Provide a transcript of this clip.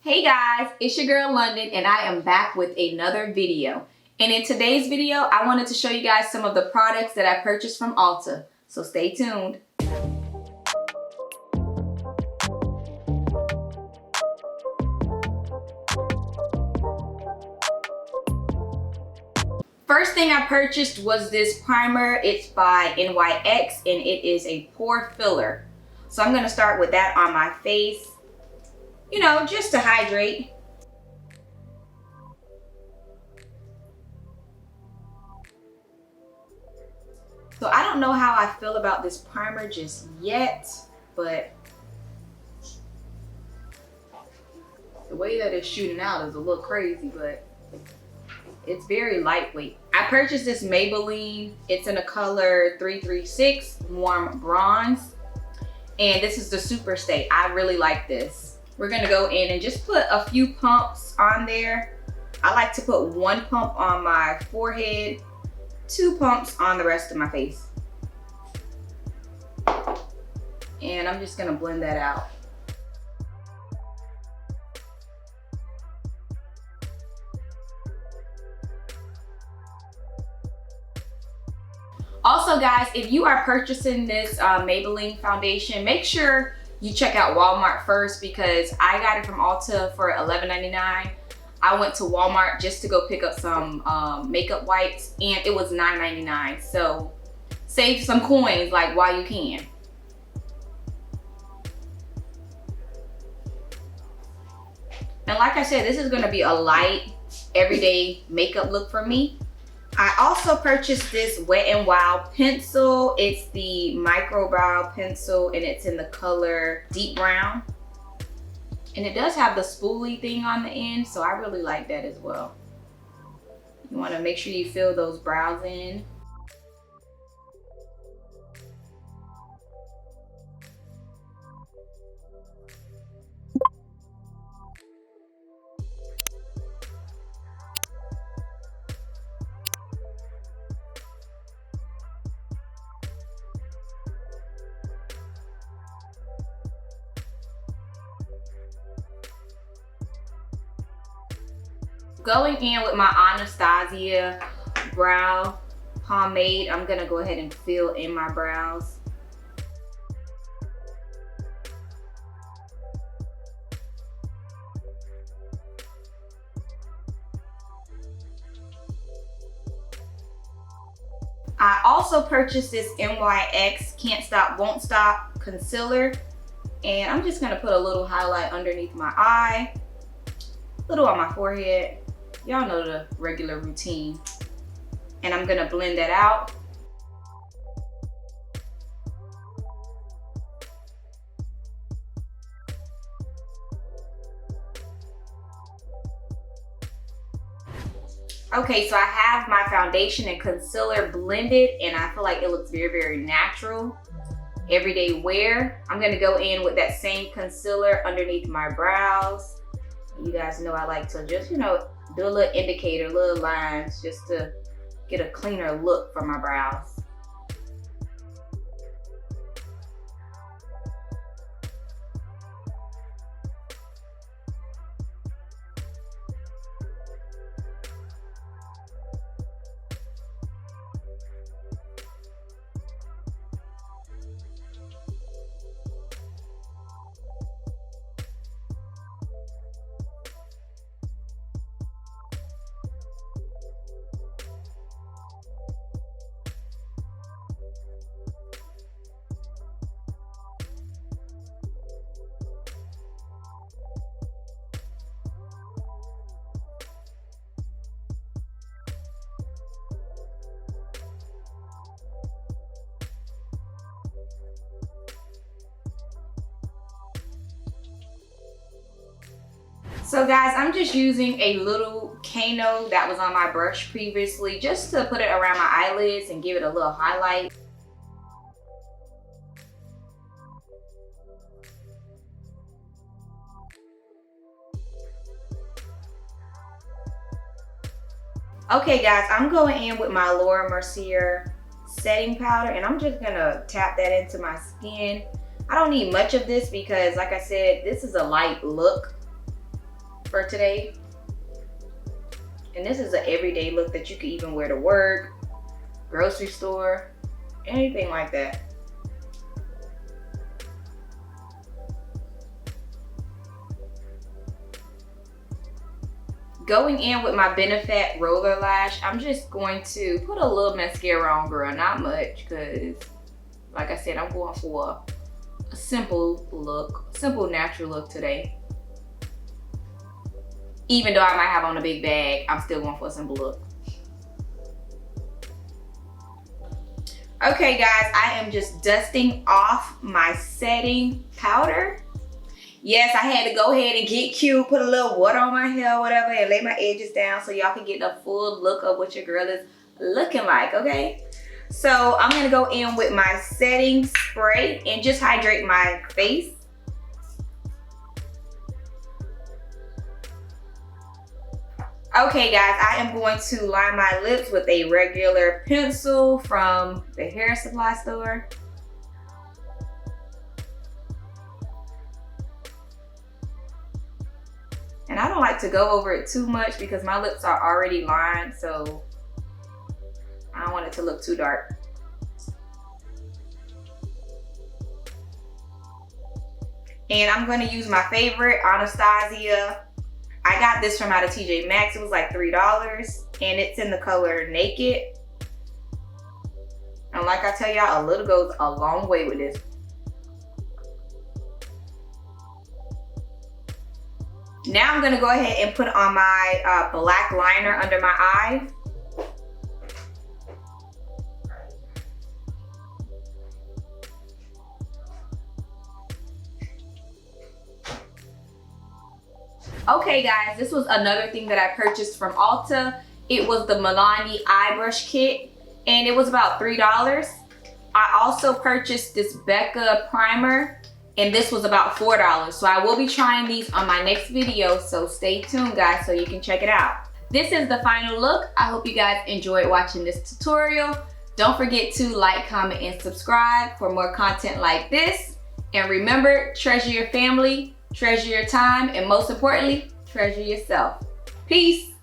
Hey guys, it's your girl London and I am back with another video. And in today's video, I wanted to show you guys some of the products that I purchased from Ulta. So stay tuned. First thing I purchased was this primer. It's by NYX and it is a pore filler. So I'm gonna start with that on my face, you know, just to hydrate. So I don't know how I feel about this primer just yet, but the way that it's shooting out is a little crazy, but it's very lightweight. I purchased this Maybelline. It's in the color 336 Warm Bronze. And this is the Super Stay. I really like this. We're gonna go in and just put a few pumps on there. I like to put one pump on my forehead, 2 pumps on the rest of my face. And I'm just gonna blend that out. Also guys, if you are purchasing this Maybelline foundation, make sure you check out Walmart first because I got it from Ulta for $11.99. I went to Walmart just to go pick up some makeup wipes and it was $9.99. So save some coins like while you can. And like I said, this is gonna be a light, everyday makeup look for me. I also purchased this Wet n Wild pencil. It's the micro brow pencil and it's in the color deep brown. And it does have the spoolie thing on the end, so I really like that as well. You wanna make sure you fill those brows in. Going in with my Anastasia brow pomade, I'm gonna go ahead and fill in my brows. I also purchased this NYX Can't Stop Won't Stop concealer, and I'm just gonna put a little highlight underneath my eye, a little on my forehead. Y'all know the regular routine. And I'm gonna blend that out. Okay, so I have my foundation and concealer blended and I feel like it looks very, very natural. Everyday wear. I'm gonna go in with that same concealer underneath my brows. You guys know I like to just, you know, do a little indicator, little lines, just to get a cleaner look for my brows. So guys, I'm just using a little Kano that was on my brush previously just to put it around my eyelids and give it a little highlight. Okay guys, I'm going in with my Mercier setting powder and I'm just gonna tap that into my skin. I don't need much of this because like I said, this is a light look. for today. And this is an everyday look that you can even wear to work, grocery store, anything like that. Going in with my Benefit roller lash, I'm just going to put a little mascara on, girl, not much, because like I said, I'm going for a simple look, simple natural look today. Even though I might have on a big bag, I'm still going for a simple look. Okay guys, I am just dusting off my setting powder. Yes, I had to go ahead and get cute, put a little water on my hair or whatever, and lay my edges down so y'all can get the full look of what your girl is looking like, okay? So I'm gonna go in with my setting spray and just hydrate my face. Okay guys, I am going to line my lips with a regular pencil from the hair supply store. And I don't like to go over it too much because my lips are already lined, so I don't want it to look too dark. And I'm going to use my favorite, Anastasia. I got this from out of TJ Maxx. It was like $3, and it's in the color Naked. And like I tell y'all, a little goes a long way with this. Now I'm gonna go ahead and put on my black liner under my eye. Okay guys, this was another thing that I purchased from Ulta. It was the Milani eye brush kit, and it was about $3. I also purchased this Becca primer, and this was about $4. So I will be trying these on my next video, so stay tuned guys so you can check it out. This is the final look. I hope you guys enjoyed watching this tutorial. Don't forget to like, comment, and subscribe for more content like this. And remember, treasure your family, treasure your time, and most importantly, treasure yourself. Peace.